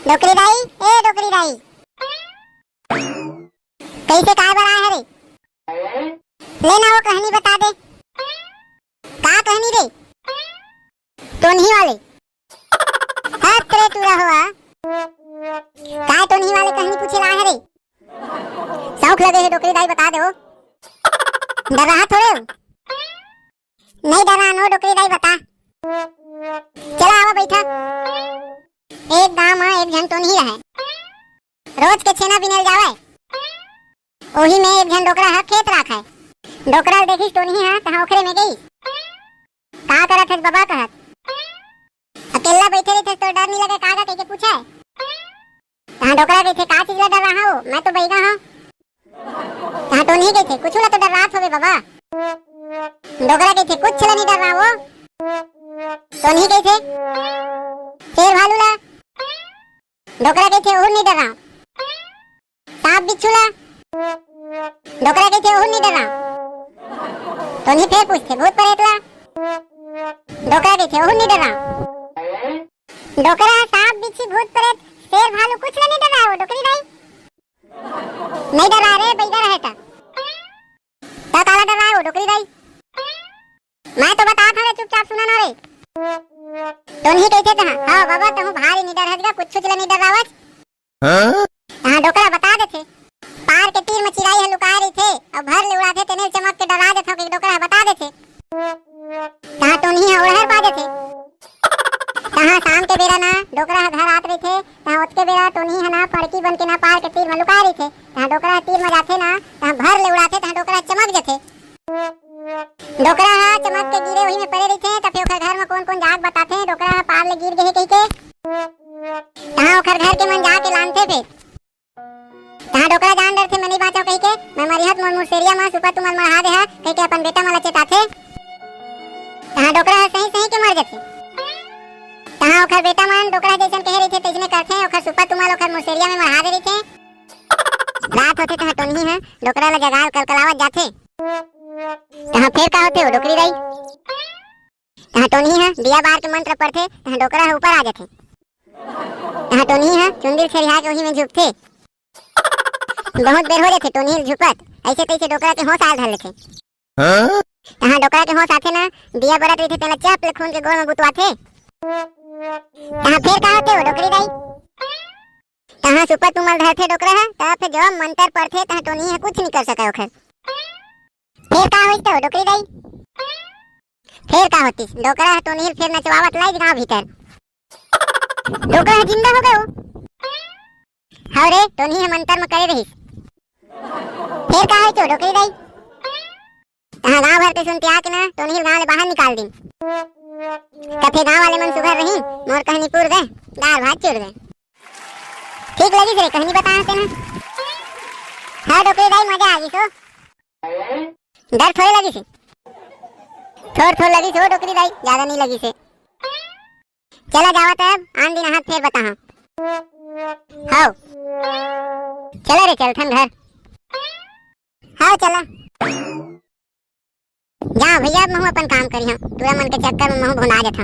डोकरी दाई, ए डोकरी दाई, कैसे काय बड़ा है रे? लेना वो कहानी बता दे। का कहानी रे? टोनही वाले हट रे तुरा हुआ काय टोनही वाले कहानी पूछे ला है रे? शौक लगे है डोकरी दाई बता दो। डर रहा थोड़े हो? नहीं डरा नो डोकरी दाई बता। चला आवा बैठा। एक गांव में एक जन टोनही रहे। रोज के छेना बिनल जावे। ओही में एक जन डोकरा हा खेत राखे। डोकरा देखिस टोनही हा तहां ओखरे में गई। का करत हस बाबा कहत। अकेला बैठे रही थे तो डर नहीं लगे कागा कह के पूछे। तहां डोकरा कहते का चीज ला डर रहा हो? मैं तो बैगा हूं। तहां टोनही कहते कुछ ला तो डर रहा होवे बाबा। डोकरा कहते कुछ ला नहीं डर रहा हो। टोनही कहते शेर भालू ला। डोकरा कहते और नहीं डर रहा। सांप बिच्छू ला। डोकरा कहते और नहीं डर रहा। टोनही फिर पूछते भूत प्रेत ला। डोकरा कहते और नहीं डर रहा। डोकरा सांप बिच्छू भूत प्रेत शेर भालू कुछ ला नहीं डर रहा हो डोकरी दाई। नहीं डर रहा रे बैठा रहता। तो काला डर रहा हो डोकरी दाई? मैं तो बता था रे चुपचाप सुना ना रे। टोनही कहते था हां बाबा तुम भारी नहीं डर हजगा कुछ ला नहीं डर रावत। हां डोकरा बता देते पार के तीर में चिराई है लुका रही थे और भर ले उड़ा थे तेने चमक के डरा देता कि डोकरा बता देते। कहां टोनही है ओहर पा देते। कहां शाम के बेरा ना डोकरा घर आत रहे थे कहां उठ के बेरा टोनही है ना फड़की बन के ना पार के तीर में लुका रही थे। कहां डोकरा तीर में जाते ना कहां भर ले उड़ाते कहां डोकरा चमक जाते। डोकरा हा चमक के गिरे वही में पड़े रही थे तब फिर ओकर घर में कौन-कौन जाग बताते हैं डोकरा हा पार ले गिर गए कह के। कहां ओकर घर के मन जाके लानते फिर। कहां डोकरा जान डर थे मनी बाचो कह के मैं मरिहत मोर मुसेरिया मां सुपा तुमन मरहा दे हा कह के अपन बेटा मला चेताथे। कहां डोकरा सही-सही के मर जाते। कहां ओकर बेटा मन डोकरा जैसन कह रही थे तैसने करथे ओकर सुपा तुमन ओकर मुसेरिया में मरहा दे रही थे। रात होते कहां टोनही है डोकरा ला जगाल कलकलावत जाथे। कहां फिर का होते हो डोकरी दाई? कहां टोनही है दिया बार के मंत्र पढ़थे कहां डोकरा है ऊपर आ जाथे। कहां टोनही है चुंदिल छरिहा के वही में झुकथे। बहुत देर हो जाथे टोनही झुकत ऐसे तैसे डोकरा के होश आ धर लेथे। कहां डोकरा के होश आथे ना दिया बरत रही थे तेला चप ले खून के गोल में बुतवाथे। कहां फिर का होते हो डोकरी दाई? कहां सुपर तुमल धरथे डोकरा है तब फिर जब मंत्र पढ़थे कहां टोनही है कुछ नहीं कर सके ओखर। फिर का होइस तो डोकरी दाई? फिर का होतिस डोकरा टोनही फिर नचवावत लाई गांव भीतर। डोकरा जिंदा हो गयो। हां रे टोनही है मंत्र में करे रहिस। फिर का होइस तो डोकरी दाई? कहां गांव भर के सुनते आके ना टोनही गांव ले बाहर निकाल दिन। कथे गांव वाले मन सुघर रही मोर कहानी पूर गए दाल भात चुर गए। ठीक लगी रे कहानी बताते ना। हां डोकरी दाई मजा आ गई सो। डर थोड़ी लगी से थोड़ लगी से डोकरी दाई ज्यादा नहीं लगी से। चला जावा तब आन दिन हाथ फिर बता हां चला रे चल ठन घर। हां चला जा भैया मैं अपन काम करी हां तुरा मन के चक्कर में मैं भुला जाता।